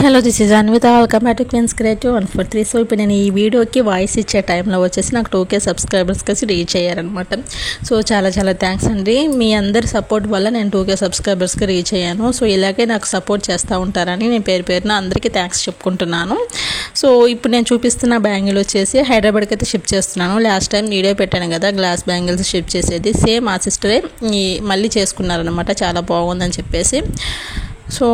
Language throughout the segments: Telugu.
Hello this is Anvitha. Welcome back to Queens Creative 143. So ఇప్పుడు నేను ఈ వీడియోకి వాయిస్ ఇచ్చే టైంలో వచ్చేసి నాకు 2K సబ్స్క్రైబర్స్కి రీచ్ అయ్యారనమాట. సో చాలా థ్యాంక్స్ అండి. మీ అందరి సపోర్ట్ వల్ల నేను 2K సబ్స్క్రైబర్స్కి రీచ్ అయ్యాను. సో ఇలాగే నాకు సపోర్ట్ చేస్తూ ఉంటారని నేను పేరున అందరికీ థ్యాంక్స్ చెప్పుకుంటున్నాను. సో ఇప్పుడు నేను చూపిస్తున్న బ్యాంగిల్ వచ్చేసి హైదరాబాద్కి అయితే షిఫ్ట్ చేస్తున్నాను. లాస్ట్ టైం వీడియో పెట్టాను కదా గ్లాస్ బ్యాంగిల్స్ షిఫ్ట్ చేసేది, సేమ్ ఆ సిస్టరే మళ్ళీ చేసుకున్నారనమాట. చాలా బాగుందని చెప్పేసి. సో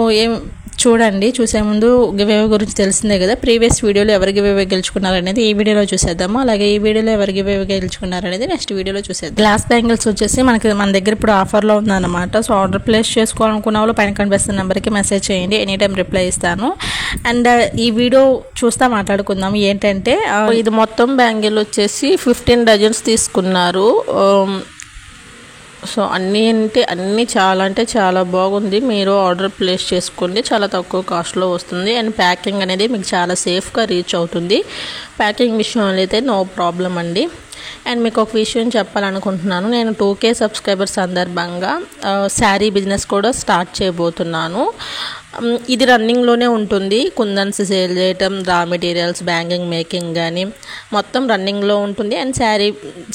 చూడండి, చూసే ముందు గివేవే గురించి తెలిసిందే కదా. ప్రీవియస్ వీడియోలో ఎవరు గివేవే గెలుచుకున్నారనేది ఈ వీడియోలో చూసేద్దాము. అలాగే ఈ వీడియోలో ఎవరు గివేవే గెలుచుకున్నారనేది నెక్స్ట్ వీడియోలో చూసేద్దాం. గ్లాస్ బ్యాంగిల్స్ వచ్చేసి మన దగ్గర ఇప్పుడు ఆఫర్లో ఉందన్నమాట. సో ఆర్డర్ ప్లేస్ చేసుకోవాలనుకున్న వాళ్ళు పైన కనిపిస్తున్న నెంబర్కి మెసేజ్ చేయండి, ఎనీ టైం రిప్లై ఇస్తాను. అండ్ ఈ వీడియో చూస్తా మాట్లాడుకుందాం. ఏంటంటే ఇది మొత్తం బ్యాంగిల్ వచ్చేసి 15 డజన్స్ తీసుకున్నారు. సో అన్నీ చాలా బాగుంది. మీరు ఆర్డర్ ప్లేస్ చేసుకోండి, చాలా తక్కువ కాస్ట్లో వస్తుంది. అండ్ ప్యాకింగ్ అనేది మీకు చాలా సేఫ్గా రీచ్ అవుతుంది. ప్యాకింగ్ విషయంలో అయితే నో ప్రాబ్లం అండి. అండ్ మీకు ఒక విషయం చెప్పాలనుకుంటున్నాను. నేను 2K సబ్స్క్రైబర్స్ సందర్భంగా శారీ బిజినెస్ కూడా స్టార్ట్ చేయబోతున్నాను. ఇది రన్నింగ్లోనే ఉంటుంది. కుందన్స్ సేల్ చేయటం, రా మెటీరియల్స్, బ్యాంగింగ్ మేకింగ్ కానీ మొత్తం రన్నింగ్లో ఉంటుంది. అండ్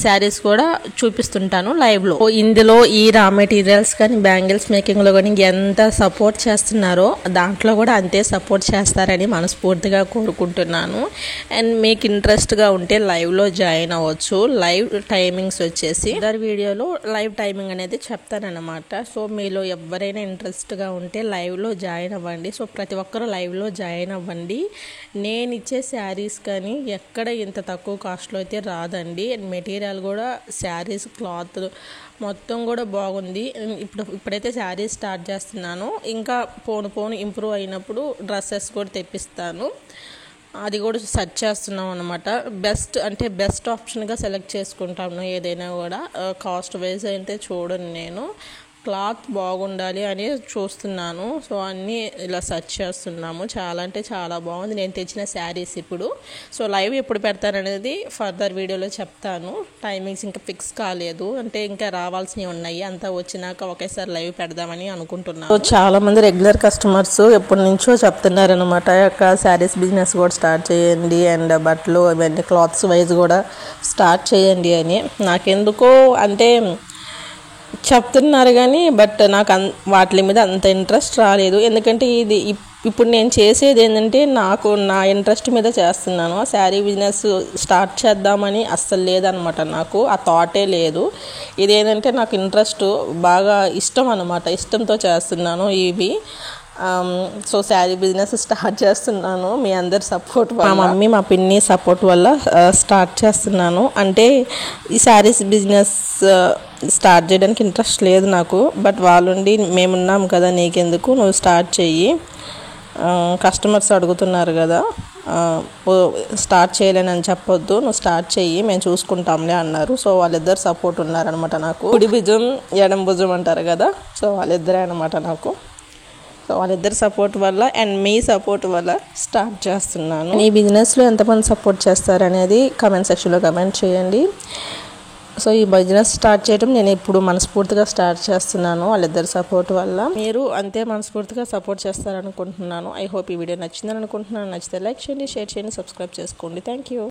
శారీస్ కూడా చూపిస్తుంటాను లైవ్లో. ఇందులో ఈ రా మెటీరియల్స్ కానీ బ్యాంగిల్స్ మేకింగ్లో కానీ ఎంత సపోర్ట్ చేస్తున్నారో దాంట్లో కూడా అంతే సపోర్ట్ చేస్తారని మనస్ఫూర్తిగా కోరుకుంటున్నాను. అండ్ మీకు ఇంట్రెస్ట్గా ఉంటే లైవ్లో జాయిన్ అవ్వచ్చు. లైవ్ టైమింగ్స్ వచ్చేసి వీడియోలో లైవ్ టైమింగ్ అనేది చెప్తానన్నమాట. సో మీలో ఎవరైనా ఇంట్రెస్ట్గా ఉంటే లైవ్లో జాయిన్ అవ్వండి. సో ప్రతి ఒక్కరు లైవ్లో జాయిన్ అవ్వండి. నేను ఇచ్చే శారీస్ కానీ ఎక్కడ ఇంత తక్కువ కాస్ట్లో అయితే రాదండి. అండ్ మెటీరియల్ కూడా శారీస్ క్లాత్ మొత్తం కూడా బాగుంది. ఇప్పుడైతే శారీస్ స్టార్ట్ చేస్తున్నాను. ఇంకా పోను ఇంప్రూవ్ అయినప్పుడు డ్రెస్సెస్ కూడా తెప్పిస్తాను. అది కూడా సెర్చ్ చేస్తున్నాం అనమాట. బెస్ట్ ఆప్షన్గా సెలెక్ట్ చేసుకుంటాను ఏదైనా కూడా. కాస్ట్ వైజ్ అయితే చూడను, నేను క్లాత్ బాగుండాలి అని చూస్తున్నాను. సో అన్నీ ఇలా సెర్చ్ చేస్తున్నాము. చాలా బాగుంది నేను తెచ్చిన శారీస్ ఇప్పుడు. సో లైవ్ ఎప్పుడు పెడతాననేది ఫర్దర్ వీడియోలో చెప్తాను. టైమింగ్స్ ఇంకా ఫిక్స్ కాలేదు, అంటే ఇంకా రావాల్సినవి ఉన్నాయి. అంతా వచ్చినాక ఒకేసారి లైవ్ పెడదామని అనుకుంటున్నాను. సో చాలా మంది రెగ్యులర్ కస్టమర్స్ ఎప్పటి నుంచో చెప్తున్నారనమాట, యొక్క శారీస్ బిజినెస్ కూడా స్టార్ట్ చేయండి, అండ్ బట్టలు అవన్నీ క్లాత్స్ వైజ్ కూడా స్టార్ట్ చేయండి అని. నాకెందుకో అంటే చెప్తున్నారు కానీ బట్ నాకు వాటి మీద అంత ఇంట్రెస్ట్ రాలేదు. ఎందుకంటే ఇప్పుడు నేను చేసేది ఏంటంటే నా ఇంట్రెస్ట్ మీద చేస్తున్నాను. ఆ శారీ బిజినెస్ స్టార్ట్ చేద్దామని అస్సలు లేదనమాట. నాకు ఆ థాటే లేదు. ఇదేంటంటే నాకు ఇంట్రెస్ట్ బాగా ఇష్టం అనమాట. ఇష్టంతో చేస్తున్నాను ఇవి. సో శారీ బిజినెస్ స్టార్ట్ చేస్తున్నాను మీ అందరి సపోర్ట్ వల్ల, మా మమ్మీ మా పిన్ని సపోర్ట్ వల్ల స్టార్ట్ చేస్తున్నాను. అంటే ఈ శారీస్ బిజినెస్ స్టార్ట్ చేయడానికి ఇంట్రెస్ట్ లేదు నాకు. బట్ వాళ్ళుండి మేమున్నాం కదా, నీకెందుకు, నువ్వు స్టార్ట్ చెయ్యి, కస్టమర్స్ అడుగుతున్నారు కదా, స్టార్ట్ చేయలేనని చెప్పొద్దు, నువ్వు స్టార్ట్ చెయ్యి, మేము చూసుకుంటాంలే అన్నారు. సో వాళ్ళిద్దరు సపోర్ట్ ఉన్నారనమాట నాకు. కుడి భుజం ఎడం భుజం అంటారు కదా, సో వాళ్ళిద్దరే అనమాట నాకు. సో వాళ్ళిద్దరు సపోర్ట్ వల్ల అండ్ మీ సపోర్ట్ వల్ల స్టార్ట్ చేస్తున్నాను. ఈ బిజినెస్లో ఎంతమంది సపోర్ట్ చేస్తారనేది కామెంట్ సెక్షన్లో కమెంట్ చేయండి. సో ఈ బిజినెస్ స్టార్ట్ చేయడం నేను ఇప్పుడు మనస్ఫూర్తిగా స్టార్ట్ చేస్తున్నాను వాళ్ళిద్దరు సపోర్ట్ వల్ల. మీరు అంతే మనస్ఫూర్తిగా సపోర్ట్ చేస్తారనుకుంటున్నాను. ఐ హోప్ ఈ వీడియో నచ్చిందని అనుకుంటున్నాను. నచ్చితే లైక్ చేయండి, షేర్ చేయండి, సబ్స్క్రైబ్ చేసుకోండి. Thank you.